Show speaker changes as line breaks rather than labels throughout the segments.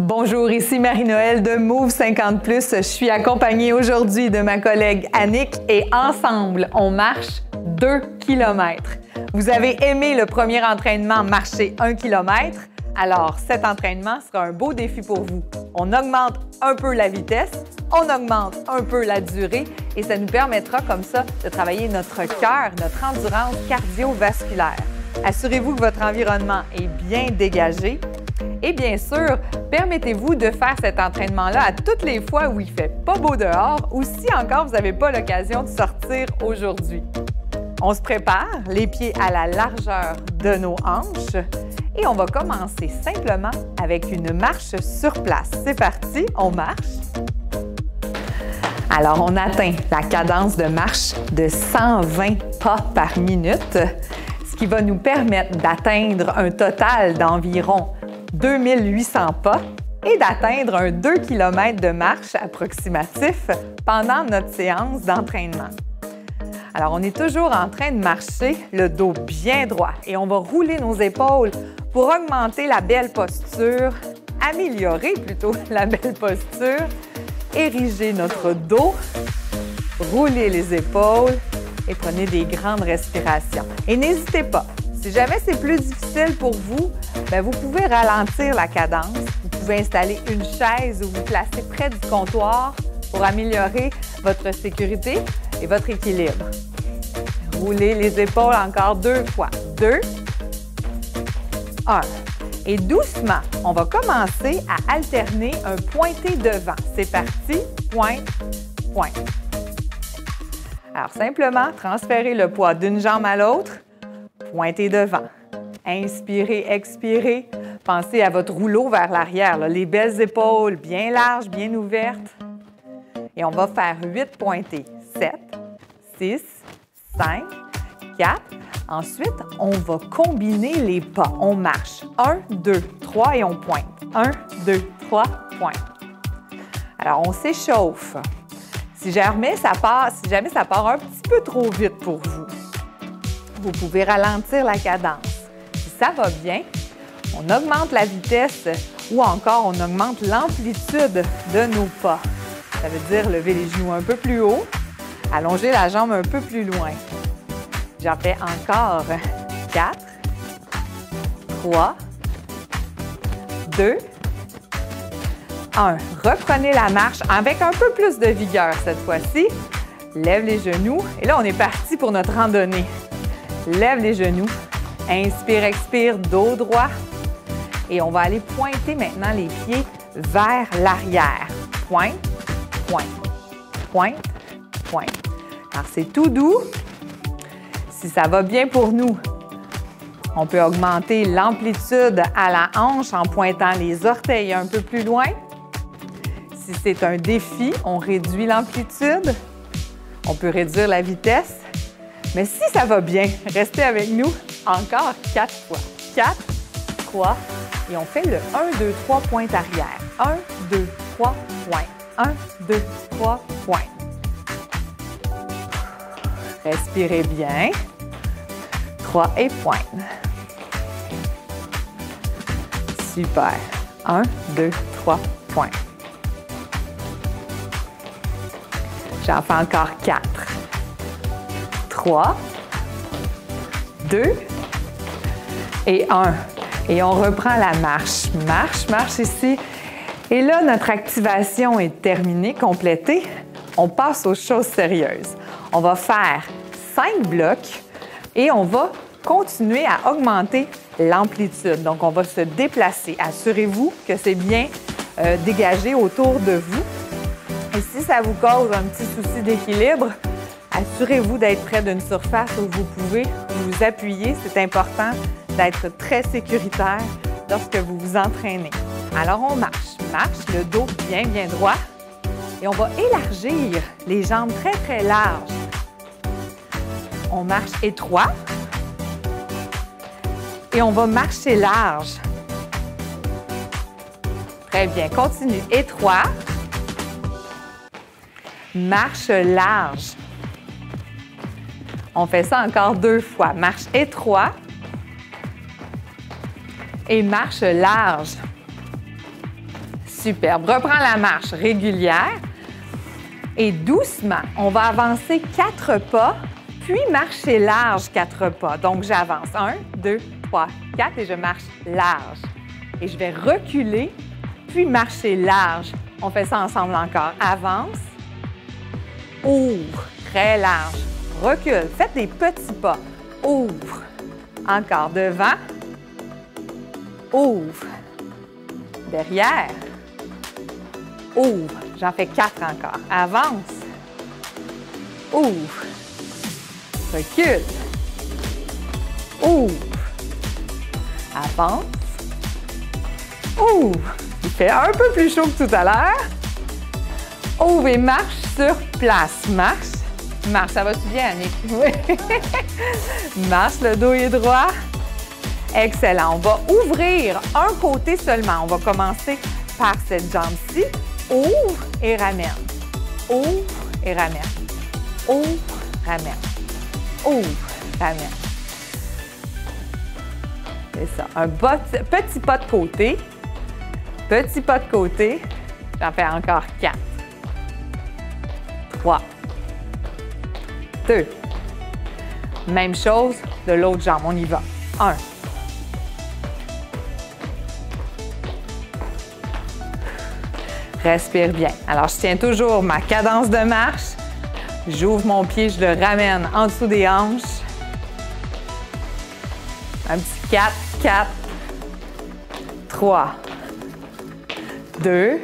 Bonjour, ici Marie-Noël de Move 50+. Je suis accompagnée aujourd'hui de ma collègue Annick et ensemble, on marche 2 km. Vous avez aimé le premier entraînement marcher 1 km? Alors, cet entraînement sera un beau défi pour vous. On augmente un peu la vitesse, on augmente un peu la durée et ça nous permettra comme ça de travailler notre cœur, notre endurance cardiovasculaire. Assurez-vous que votre environnement est bien dégagé. Et bien sûr, permettez-vous de faire cet entraînement-là à toutes les fois où il ne fait pas beau dehors ou si encore vous n'avez pas l'occasion de sortir aujourd'hui. On se prépare, les pieds à la largeur de nos hanches et on va commencer simplement avec une marche sur place. C'est parti, on marche. Alors, on atteint la cadence de marche de 120 pas par minute, ce qui va nous permettre d'atteindre un total d'environ 2800 pas et d'atteindre un 2 km de marche approximatif pendant notre séance d'entraînement. Alors, on est toujours en train de marcher le dos bien droit et on va rouler nos épaules pour augmenter la belle posture, améliorer plutôt la belle posture, ériger notre dos, rouler les épaules et prenez des grandes respirations. Et n'hésitez pas, si jamais c'est plus difficile pour vous, vous pouvez ralentir la cadence. Vous pouvez installer une chaise ou vous placer près du comptoir pour améliorer votre sécurité et votre équilibre. Roulez les épaules encore 2 fois. 2, 1. Et doucement, on va commencer à alterner un pointé devant. C'est parti, pointe, pointe. Alors, simplement, transférez le poids d'une jambe à l'autre, pointez devant. Inspirez, expirez. Pensez à votre rouleau vers l'arrière, les belles épaules bien larges, bien ouvertes. Et on va faire 8 pointés. 7, 6, 5, 4. Ensuite, on va combiner les pas. On marche 1, 2, 3 et on pointe. 1, 2, 3, pointe. Alors, on s'échauffe. Si jamais ça part un petit peu trop vite pour vous, vous pouvez ralentir la cadence. Si ça va bien, on augmente la vitesse ou encore on augmente l'amplitude de nos pas. Ça veut dire lever les genoux un peu plus haut, allonger la jambe un peu plus loin. J'en fais encore 4, 3, 2, 1. Reprenez la marche avec un peu plus de vigueur cette fois-ci. Lève les genoux et là, on est parti pour notre randonnée. Lève les genoux. Inspire, expire, dos droit. Et on va aller pointer maintenant les pieds vers l'arrière. Pointe, pointe, pointe, pointe. Alors, c'est tout doux. Si ça va bien pour nous, on peut augmenter l'amplitude à la hanche en pointant les orteils un peu plus loin. Si c'est un défi, on réduit l'amplitude. On peut réduire la vitesse. Mais si ça va bien, restez avec nous encore 4 fois. 4, 3, et on fait le 1, 2, 3, pointe arrière. 1, 2, 3, pointe. 1, 2, 3, pointe. Respirez bien. 3 et pointe. Super. 1, 2, 3, pointe. J'en fais encore 4. 3, 2 et 1. Et on reprend la marche. Marche, marche ici. Et là, notre activation est terminée, complétée. On passe aux choses sérieuses. On va faire 5 blocs et on va continuer à augmenter l'amplitude. Donc, on va se déplacer. Assurez-vous que c'est bien dégagé autour de vous. Et si ça vous cause un petit souci d'équilibre, assurez-vous d'être près d'une surface où vous pouvez vous appuyer. C'est important d'être très sécuritaire lorsque vous vous entraînez. Alors, on marche. Marche, le dos bien, bien droit. Et on va élargir les jambes très, très larges. On marche étroit. Et on va marcher large. Très bien. Continue. Étroit. Marche large. On fait ça encore 2 fois. Marche étroit et marche large. Superbe. Reprends la marche régulière. Et doucement, on va avancer 4 pas, puis marcher large 4 pas. Donc, j'avance 1, 2, 3, 4 et je marche large. Et je vais reculer, puis marcher large. On fait ça ensemble encore. Avance, ouvre, très large, recule. Faites des petits pas. Ouvre. Encore devant. Ouvre. Derrière. Ouvre. J'en fais 4 encore. Avance. Ouvre. Recule. Ouvre. Avance. Ouvre. Il fait un peu plus chaud que tout à l'heure. Ouvre et marche sur place. Marche. Marche. Ça va-tu bien, Annick? Oui. Marche, le dos est droit. Excellent. On va ouvrir un côté seulement. On va commencer par cette jambe-ci. Ouvre et ramène. Ouvre et ramène. Ouvre, ramène. Ouvre, ramène. C'est ça. Un petit pas de côté. Petit pas de côté. J'en fais encore 4. 3. 2. Même chose de l'autre jambe. On y va. 1. Respire bien. Alors, je tiens toujours ma cadence de marche. J'ouvre mon pied, je le ramène en dessous des hanches. Un petit 4, 4, 3, 2.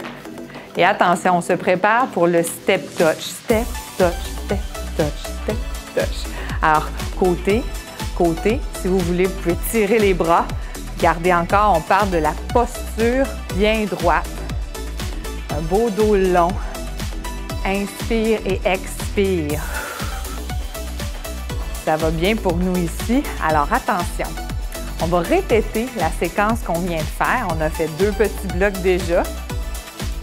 Et attention, on se prépare pour le step touch. Step touch, step touch, step touch. Alors, côté, côté. Si vous voulez, vous pouvez tirer les bras. Gardez encore, on part de la posture bien droite. Un beau dos long. Inspire et expire. Ça va bien pour nous ici. Alors, attention. On va répéter la séquence qu'on vient de faire. On a fait 2 petits blocs déjà.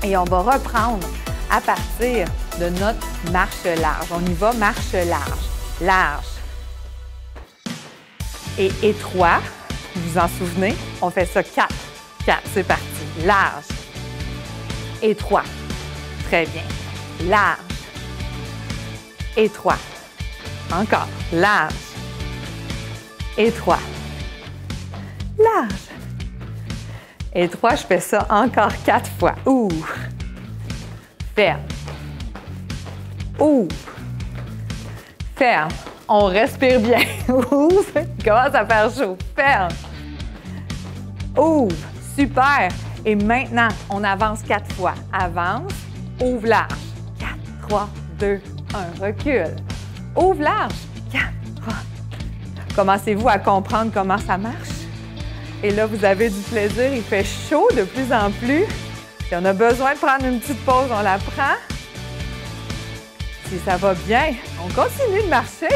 Et on va reprendre à partir de notre marche large. On y va, marche large. Large. Et étroit. Vous vous en souvenez? On fait ça 4. 4, c'est parti. Large. Étroit. Très bien. Large. Étroit. Encore. Large. Étroit. Large. Étroit, je fais ça encore 4 fois. Ouvre. Ferme. Ouvre. Ferme. On respire bien. Ouvre. Il commence à faire chaud. Ferme. Ouvre. Super. Et maintenant, on avance 4 fois. Avance. Ouvre large. 4, 3, 2, 1. Recule. Ouvre large. 4, 3. Commencez-vous à comprendre comment ça marche? Et là, vous avez du plaisir. Il fait chaud de plus en plus. Si on a besoin de prendre une petite pause, on la prend. Si ça va bien, on continue de marcher.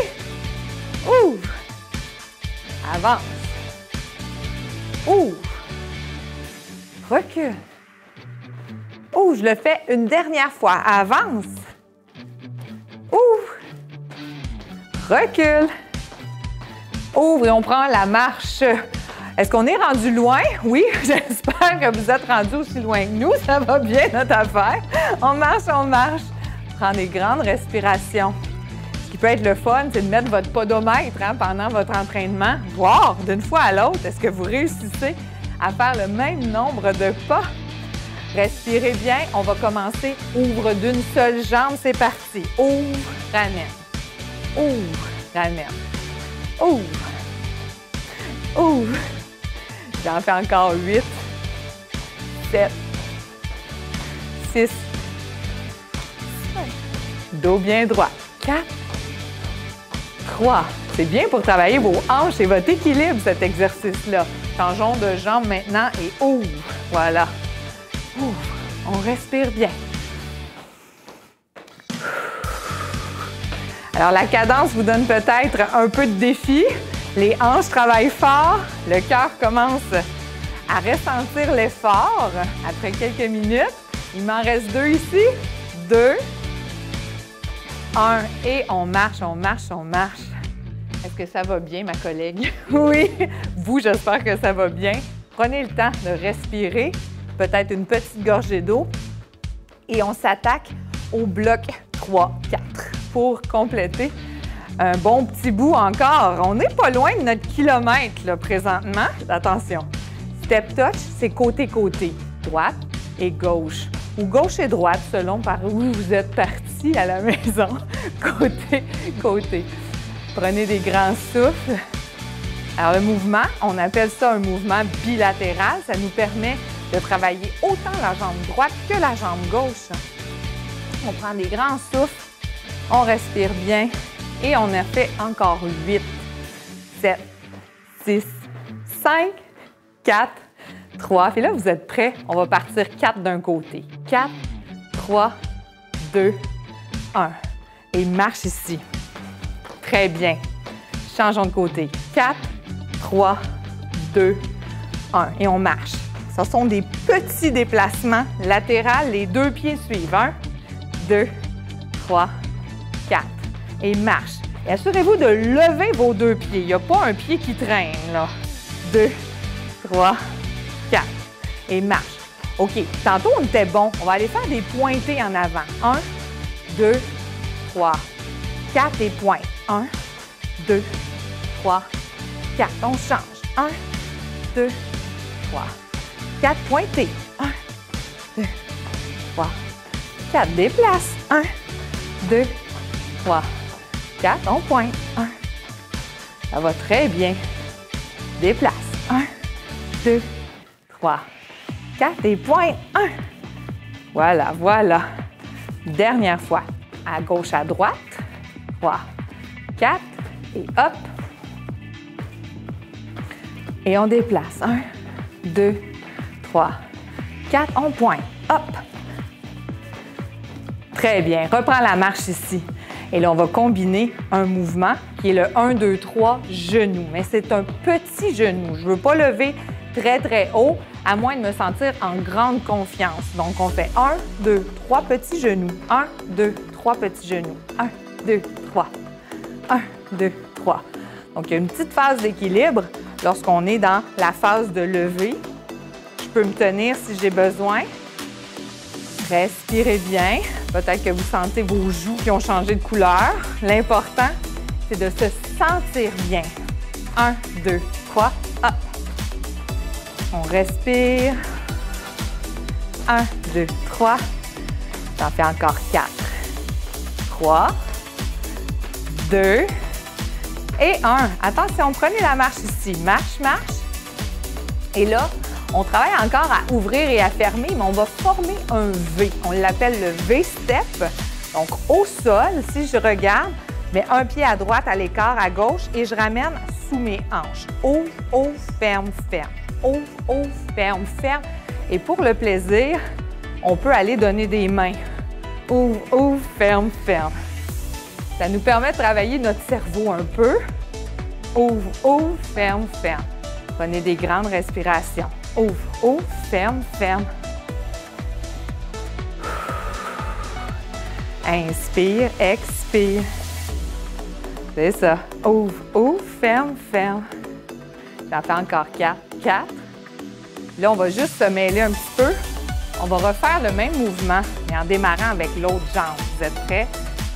Ouvre. Avance. Ouvre. Recule. Ouvre. Je le fais une dernière fois. Avance. Ouvre. Recule. Ouvre et on prend la marche. Est-ce qu'on est rendu loin? Oui, j'espère que vous êtes rendus aussi loin que nous. Ça va bien, notre affaire. On marche, on marche. Prends des grandes respirations. Ce qui peut être le fun, c'est de mettre votre podomètre pendant votre entraînement. Voir d'une fois à l'autre, est-ce que vous réussissez à faire le même nombre de pas? Respirez bien. On va commencer. Ouvre d'une seule jambe. C'est parti. Ouvre, ramène. Ouvre, ramène. Ouvre. Ouvre. J'en fais encore 8, 7, 6, 5. Dos bien droit. 4, 3. C'est bien pour travailler vos hanches et votre équilibre, cet exercice-là. Changeons de jambe maintenant et ouvre. Voilà. Ouvre. On respire bien. Alors, la cadence vous donne peut-être un peu de défi. Les hanches travaillent fort. Le cœur commence à ressentir l'effort après quelques minutes. Il m'en reste 2 ici. 2, 1 et on marche, on marche, on marche. Est-ce que ça va bien, ma collègue? Oui! Vous, j'espère que ça va bien. Prenez le temps de respirer. peut-être une petite gorgée d'eau. Et on s'attaque au bloc 3-4 pour compléter un bon petit bout encore. On n'est pas loin de notre kilomètre là, présentement. Attention, step touch, c'est côté-côté, droite et gauche. Ou gauche et droite, selon par où vous êtes parti à la maison. Côté-côté. Prenez des grands souffles. Alors, le mouvement, on appelle ça un mouvement bilatéral. Ça nous permet de travailler autant la jambe droite que la jambe gauche. On prend des grands souffles, on respire bien et on a fait encore 8, 7, 6, 5, 4, 3. Et là, vous êtes prêts? On va partir 4 d'un côté. 4, 3, 2, 1. Et marche ici. Très bien. Changeons de côté. 4, 3, 2, 1. Et on marche. Ce sont des petits déplacements latéraux. Les deux pieds suivent. 1, 2, 3, 4. Et marche. Et assurez-vous de lever vos deux pieds. Il n'y a pas un pied qui traîne, là. 2, 3, 4. Et marche. OK. Tantôt, on était bon. On va aller faire des pointés en avant. 1, 2, 3, 4 et pointe. 1, 2, 3, 4. On change. 1, 2, 3, 4. Pointés. 1, 2, 3, 4. Déplace. 1, 2, 3, 4. On pointe. 1. Ça va très bien. Déplace. 1, 2, 3, 4. Et pointe. 1. Voilà, voilà. Dernière fois. À gauche, à droite. 3, 4. Et hop. Et on déplace. 1, 2, 3, 4. On pointe. Hop. Très bien. Reprends la marche ici. Et là, on va combiner un mouvement qui est le 1, 2, 3 genoux. Mais c'est un petit genou. Je ne veux pas lever très, très haut, à moins de me sentir en grande confiance. Donc, on fait 1, 2, 3 petits genoux. 1, 2, 3 petits genoux. 1, 2, 3. 1, 2, 3. Donc, il y a une petite phase d'équilibre lorsqu'on est dans la phase de lever. Je peux me tenir si j'ai besoin. Respirez bien. Peut-être que vous sentez vos joues qui ont changé de couleur. L'important, c'est de se sentir bien. 1, 2, 3, hop. On respire. 1, 2, 3. J'en fais encore 4. 3, 2 et 1. Attention, prenez la marche ici. Marche, marche. Et là, on travaille encore à ouvrir et à fermer, mais on va former un V. On l'appelle le V-step. Donc, au sol, si je regarde, je mets un pied à droite, à l'écart, à gauche, et je ramène sous mes hanches. Ouvre, ouvre, ferme, ferme. Ouvre, ouvre, ferme, ferme. Et pour le plaisir, on peut aller donner des mains. Ouvre, ouvre, ferme, ferme. Ça nous permet de travailler notre cerveau un peu. Ouvre, ouvre, ferme, ferme. Prenez des grandes respirations. Ouvre, ouvre, ferme, ferme. Inspire, expire. C'est ça. Ouvre, ouvre, ferme, ferme. J'en fais encore 4. 4. Là, on va juste se mêler un petit peu. On va refaire le même mouvement, mais en démarrant avec l'autre jambe. Vous êtes prêts?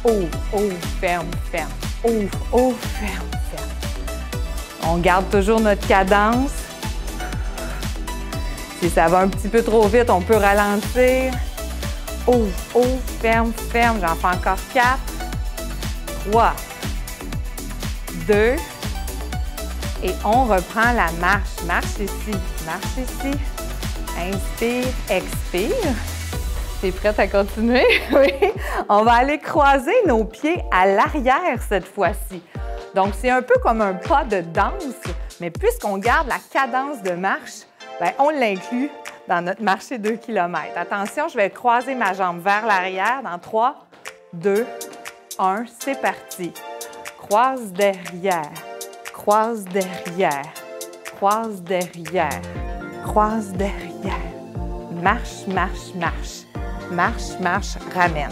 Ouvre, ouvre, ferme, ferme. Ouvre, ouvre, ferme, ferme. On garde toujours notre cadence. Si ça va un petit peu trop vite, on peut ralentir. Ouvre, ouvre, ferme, ferme. J'en fais encore 4. 3, 2, et on reprend la marche. Marche ici, marche ici. Inspire, expire. T'es prête à continuer? Oui. On va aller croiser nos pieds à l'arrière cette fois-ci. Donc, c'est un peu comme un pas de danse, mais puisqu'on garde la cadence de marche, bien, on l'inclut dans notre marché 2 km. Attention, je vais croiser ma jambe vers l'arrière dans 3, 2, 1. C'est parti. Croise derrière, croise derrière, croise derrière, croise derrière. Marche, marche, marche. Marche, marche, ramène.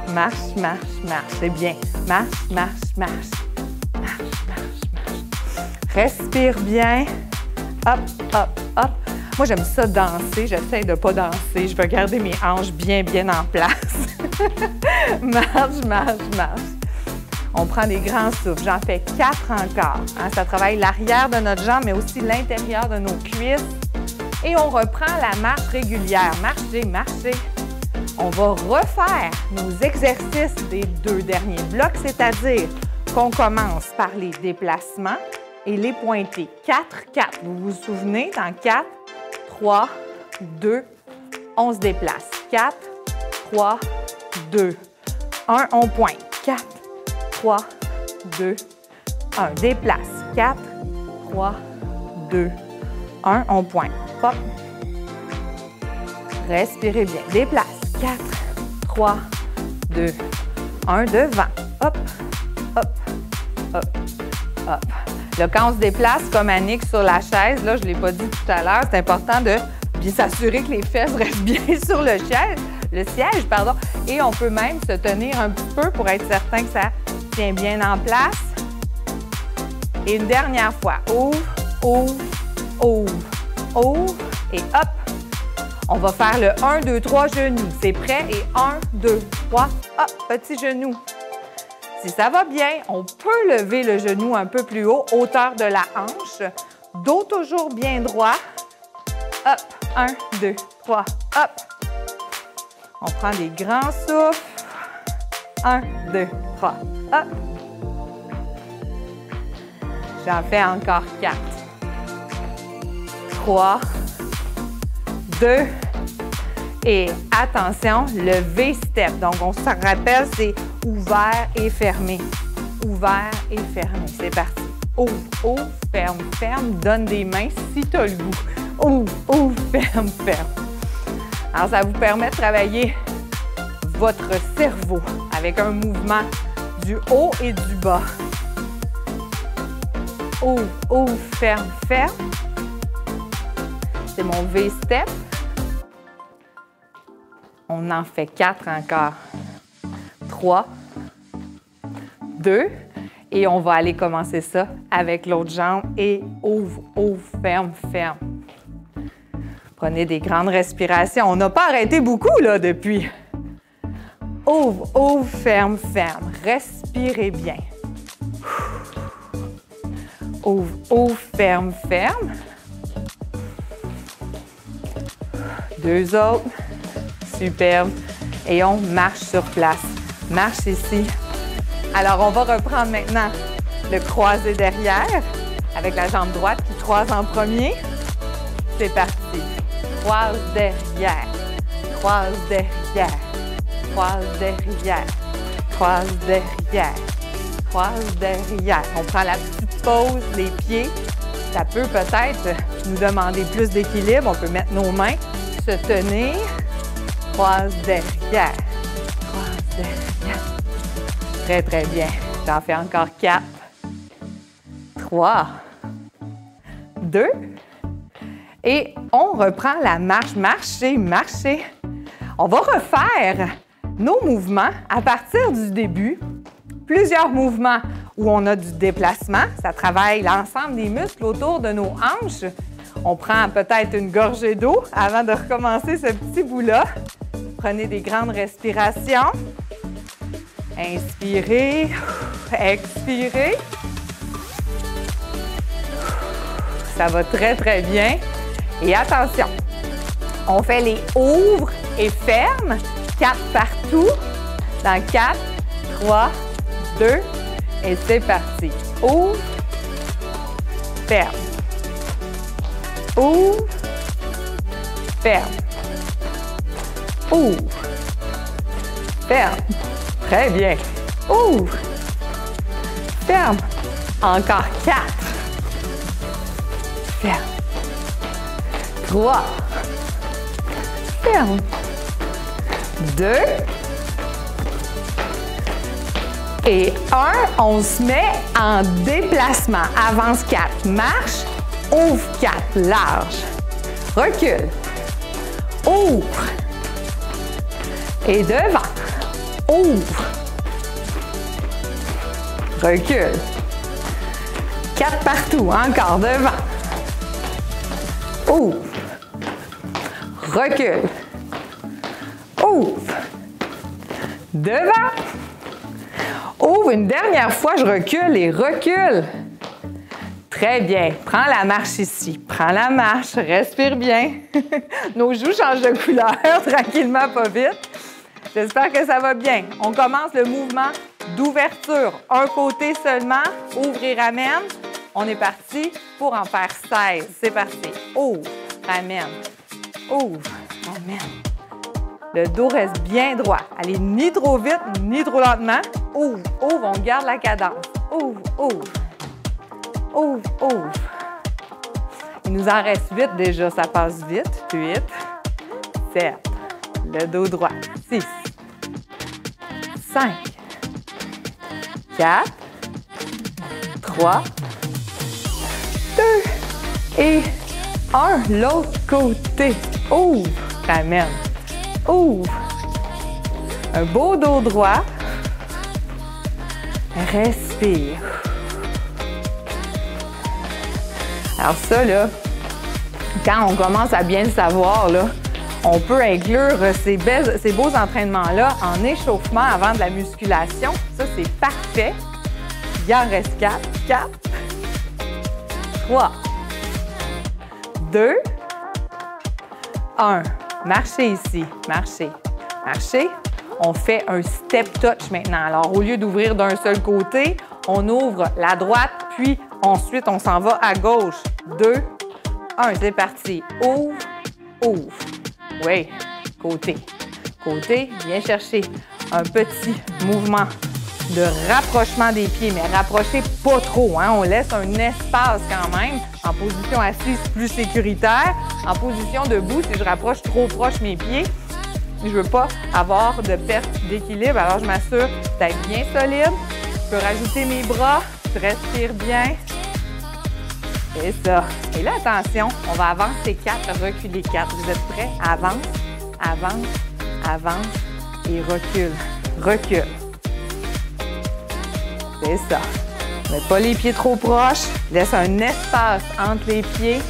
Marche, marche, marche. C'est bien. Marche, marche, marche. Marche, marche, marche. Respire bien. Hop, hop, hop. Moi, j'aime ça danser. J'essaie de ne pas danser. Je veux garder mes hanches bien en place. Marche, marche, marche. On prend des grands souffles. J'en fais 4 encore. Hein? Ça travaille l'arrière de notre jambe, mais aussi l'intérieur de nos cuisses. Et on reprend la marche régulière. Marcher, marcher. On va refaire nos exercices des 2 derniers blocs, c'est-à-dire qu'on commence par les déplacements et les pointés. 4, 4. Vous vous souvenez? Dans 4, 3, 2, on se déplace. 4, 3, 2, 1, on pointe. 4, 3, 2, 1. Déplace. 4, 3, 2, 1, on pointe. Hop. Respirez bien. Déplace. 4, 3, 2, 1, devant. Hop, hop, hop, hop. Là, quand on se déplace comme Annick sur la chaise, là, je ne l'ai pas dit tout à l'heure, c'est important de bien s'assurer que les fesses restent bien sur le siège, pardon. Et on peut même se tenir un petit peu pour être certain que ça tient bien en place. Et une dernière fois. Ouvre, ouvre, ouvre, ouvre et hop. On va faire le 1, 2, 3 genoux. C'est prêt? Et 1, 2, 3, hop, petit genou. Si ça va bien, on peut lever le genou un peu plus haut, hauteur de la hanche. Dos toujours bien droit. Hop, 1, 2, 3, hop. On prend des grands souffles. 1, 2, 3, hop. J'en fais encore 4. 3, 2, et attention, le V-step. Donc, on se rappelle, c'est ouvert et fermé. Ouvert et fermé. C'est parti. Ouvre, ouvre, ferme, ferme. Donne des mains si tu as le goût. Ouvre, ouvre, ferme, ferme. Alors, ça vous permet de travailler votre cerveau avec un mouvement du haut et du bas. Ouvre, ouvre, ferme, ferme. C'est mon V-step. On en fait 4 encore. 3, 2, et on va aller commencer ça avec l'autre jambe et ouvre, ouvre, ferme, ferme. Prenez des grandes respirations. On n'a pas arrêté beaucoup là depuis. Ouvre, ouvre, ferme, ferme. Respirez bien. Ouvre, ouvre, ferme, ferme. 2 autres. Superbe. Et on marche sur place. Marche ici. Alors, on va reprendre maintenant le croisé derrière avec la jambe droite qui croise en premier. C'est parti. Croise derrière. Croise derrière. Croise derrière. Croise derrière. Croise derrière. On prend la petite pause, les pieds. Ça peut peut-être nous demander plus d'équilibre. On peut mettre nos mains, se tenir. Croise derrière. Croise derrière. Très, très bien. J'en fais encore 4. 3. 2. Et on reprend la marche. Marcher, marcher. On va refaire nos mouvements à partir du début. Plusieurs mouvements où on a du déplacement. Ça travaille l'ensemble des muscles autour de nos hanches. On prend peut-être une gorgée d'eau avant de recommencer ce petit bout-là. Prenez des grandes respirations. Inspirez, expirez. Ça va très, très bien. Et attention, on fait les ouvre et ferme. 4 partout. Dans 4, 3, 2, et c'est parti. Ouvre, ferme. Ouvre, ferme. Ouvre, ferme. Très bien. Ouvre, ferme. Encore 4. Ferme. 3. Ferme. 2. Et 1. On se met en déplacement. Avance 4. Marche. Ouvre 4. Large. Recule. Ouvre. Et devant. Ouvre. Recule. 4 partout. Encore devant. Ouvre. recule. Ouvre. Devant. Ouvre une dernière fois, je recule et recule. Très bien. Prends la marche ici. Prends la marche. Respire bien. Nos joues changent de couleur tranquillement, pas vite. J'espère que ça va bien. On commence le mouvement d'ouverture. Un côté seulement. Ouvre et ramène. On est parti pour en faire 16. C'est parti. Ouvre, ramène. Ouvre, ramène. Le dos reste bien droit. Allez, ni trop vite, ni trop lentement. Ouvre, ouvre. On garde la cadence. Ouvre, ouvre. Ouvre, ouvre. Il nous en reste 8 déjà, ça passe vite. 8, 7, le dos droit. 6, 5, 4, 3, 2 et 1. L'autre côté. Ouvre, ramène. Ouvre. Un beau dos droit. Respire. Alors ça, là, quand on commence à bien le savoir, là, on peut inclure ces beaux entraînements-là en échauffement avant de la musculation. Ça, c'est parfait. Il en reste 4. 4, 3, 2, 1. Marchez ici. Marchez. Marchez. On fait un step touch maintenant. Alors, au lieu d'ouvrir d'un seul côté, on ouvre la droite, puis ensuite, on s'en va à gauche. 2, 1. C'est parti. Ouvre, ouvre. Oui, côté. Côté, viens chercher un petit mouvement de rapprochement des pieds, mais rapprochez pas trop, hein? On laisse un espace quand même. En position assise, plus sécuritaire. En position debout, si je rapproche trop proche mes pieds, je veux pas avoir de perte d'équilibre. Alors, je m'assure d'être bien solide. Je peux rajouter mes bras. Je respire bien. C'est ça. Et là, attention, on va avancer 4, reculer 4. Vous êtes prêts? Avance, avance, avance et recule. Recule. C'est ça. Ne mets pas les pieds trop proches. Laisse un espace entre les pieds.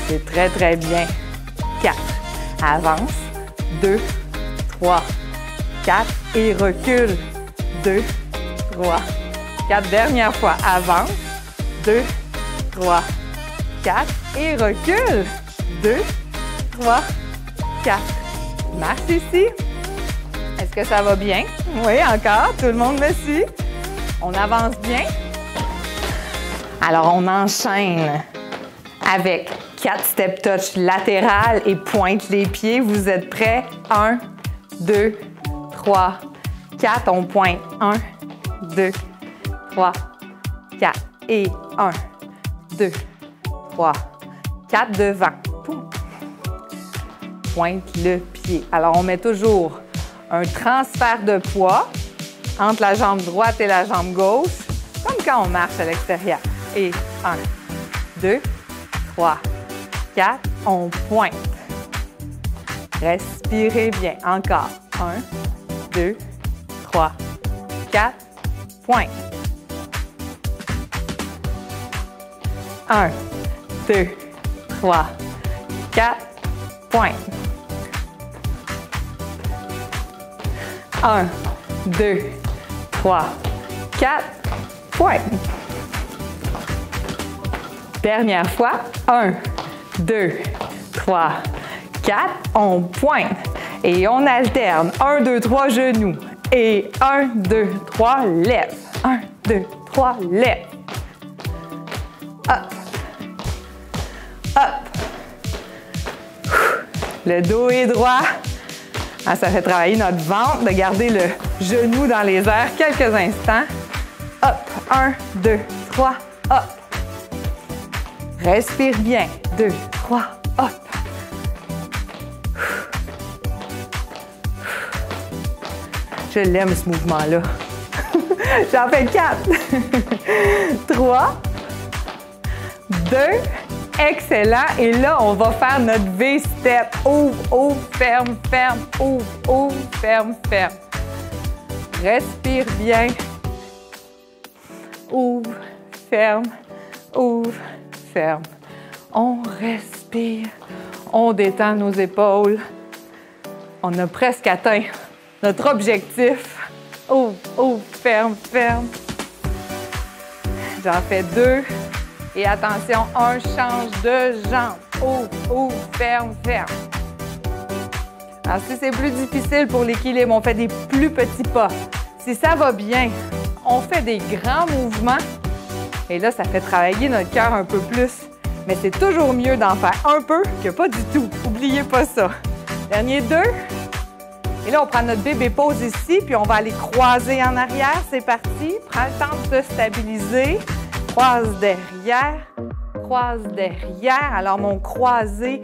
C'est très, très bien. 4. Avance. 2, 3, 4 et recule. 2, 3, 4. Dernière fois. Avance. 2, 3, 4 et recule. 2, 3, 4. Marche ici. Est-ce que ça va bien? Oui, encore. Tout le monde me suit. On avance bien. Alors, on enchaîne avec 4 step touch latérales et pointe les pieds. Vous êtes prêts? 1, 2, 3, 4. On pointe. 1, 2, 3, 4. Et 1, 2, 3, 4 devant. Poum. Pointe le pied. Alors, on met toujours un transfert de poids entre la jambe droite et la jambe gauche, comme quand on marche à l'extérieur. Et 1, 2, 3, 4, on pointe. Respirez bien. Encore. 1, 2, 3, 4, pointe. 1, 2, 3, 4, pointe. 1, 2, 3, 4, pointe. Dernière fois. 1, 2, 3, 4, on pointe. Et on alterne. 1, 2, 3, genoux. Et 1, 2, 3, lève. 1, 2, 3, lève. Hop. Hop. Le dos est droit. Ah, ça fait travailler notre ventre de garder le genou dans les airs quelques instants. Hop. 1, 2, 3, hop. Respire bien. 2, 3, hop. Je l'aime, ce mouvement-là. J'en fais 4. 3, 2, excellent. Et là, on va faire notre V-step. Ouvre, ouvre, ferme, ferme, ouvre, ferme, ferme. Respire bien. Ouvre, ferme, ferme. On respire, On détend nos épaules. On a presque atteint notre objectif. Ouvre, ouvre, ferme, ferme. J'en fais 2. Et attention, 1, change de jambe. Ouvre, ouvre, ferme, ferme. Alors, si c'est plus difficile pour l'équilibre, on fait des plus petits pas. Si ça va bien, on fait des grands mouvements. Et là, ça fait travailler notre cœur un peu plus. Mais c'est toujours mieux d'en faire un peu que pas du tout. N'oubliez pas ça. Dernier 2. Et là, on prend notre bébé pose ici, puis on va aller croiser en arrière. C'est parti. Prends le temps de se stabiliser. Croise derrière. Croise derrière. Alors, mon croisé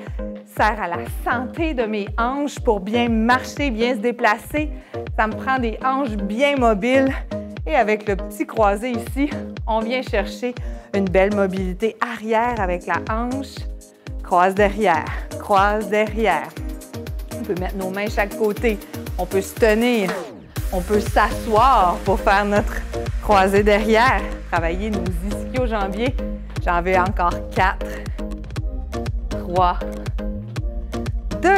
sert à la santé de mes hanches pour bien marcher, bien se déplacer. Ça me prend des hanches bien mobiles. Et avec le petit croisé ici, on vient chercher une belle mobilité arrière avec la hanche. Croise derrière, croise derrière. On peut mettre nos mains chaque côté. On peut se tenir. On peut s'asseoir pour faire notre croisé derrière. Travailler nos ischio-jambiers. J'en veux encore 4, 3, 2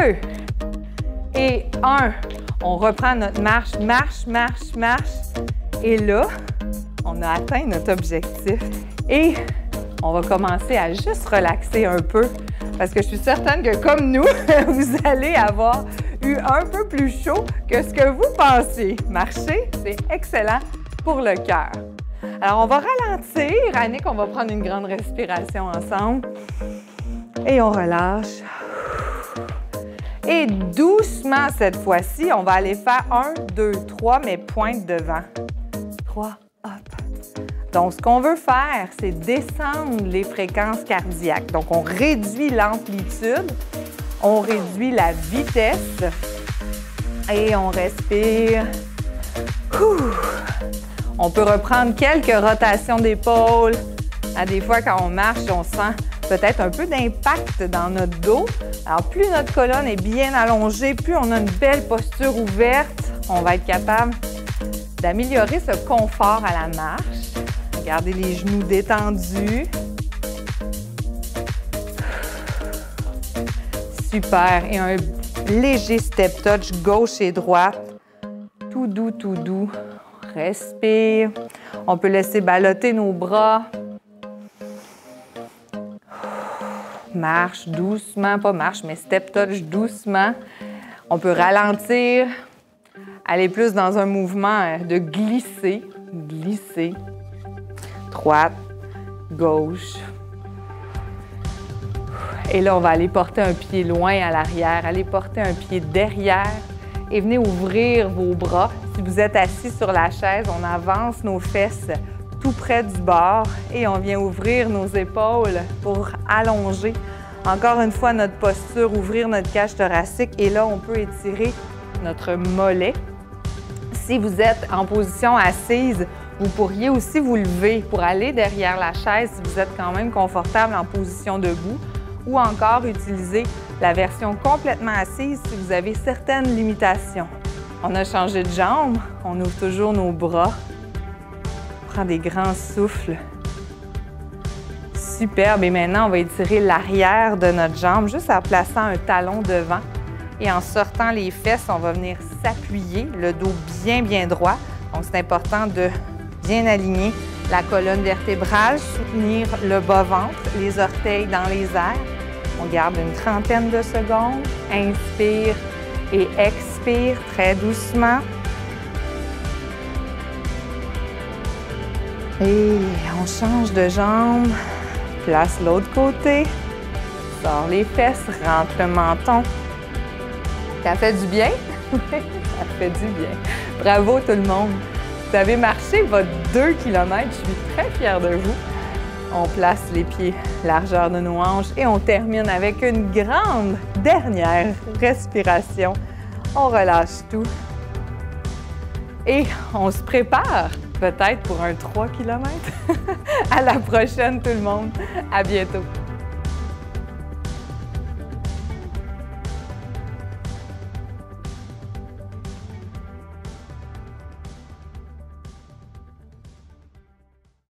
et 1. On reprend notre marche, marche, marche, marche. Et là, on a atteint notre objectif. Et on va commencer à juste relaxer un peu parce que je suis certaine que comme nous, vous allez avoir eu un peu plus chaud que ce que vous pensez. Marcher, c'est excellent pour le cœur. Alors, on va ralentir. Annick, on va prendre une grande respiration ensemble. Et on relâche. Et doucement, cette fois-ci, on va aller faire 1, 2, 3, mais pointe devant. 3, hop. Donc, ce qu'on veut faire, c'est descendre les fréquences cardiaques. Donc, on réduit l'amplitude, on réduit la vitesse et on respire. Ouh. On peut reprendre quelques rotations d'épaule. Des fois, quand on marche, on sent peut-être un peu d'impact dans notre dos. Alors, plus notre colonne est bien allongée, plus on a une belle posture ouverte, on va être capable d'améliorer ce confort à la marche. Gardez les genoux détendus. Super. Et un léger step touch gauche et droite. Tout doux, tout doux. Respire. On peut laisser ballotter nos bras. Marche doucement, pas marche, mais step touch doucement. On peut ralentir, aller plus dans un mouvement de glisser, glisser. Droite, gauche. Et là, on va aller porter un pied loin à l'arrière, aller porter un pied derrière et venez ouvrir vos bras. Si vous êtes assis sur la chaise, on avance nos fesses tout près du bord et on vient ouvrir nos épaules pour allonger. Encore une fois, notre posture, ouvrir notre cage thoracique et là, on peut étirer notre mollet. Si vous êtes en position assise, vous pourriez aussi vous lever pour aller derrière la chaise si vous êtes quand même confortable en position debout ou encore utiliser la version complètement assise si vous avez certaines limitations. On a changé de jambe, on ouvre toujours nos bras. Prends des grands souffles. Superbe. Et maintenant, on va étirer l'arrière de notre jambe juste en plaçant un talon devant. Et en sortant les fesses, on va venir s'appuyer, le dos bien, bien droit. Donc, c'est important de bien aligner la colonne vertébrale, soutenir le bas-ventre, les orteils dans les airs. On garde une trentaine de secondes. Inspire et expire très doucement. Et on change de jambe, place l'autre côté, sort les fesses, rentre le menton. Ça fait du bien? Ça fait du bien. Bravo tout le monde! Vous avez marché votre 2 km, je suis très fière de vous. On place les pieds largeur de nos hanches et on termine avec une grande dernière respiration. On relâche tout. Et on se prépare peut-être pour un 3 km. À la prochaine tout le monde. À bientôt.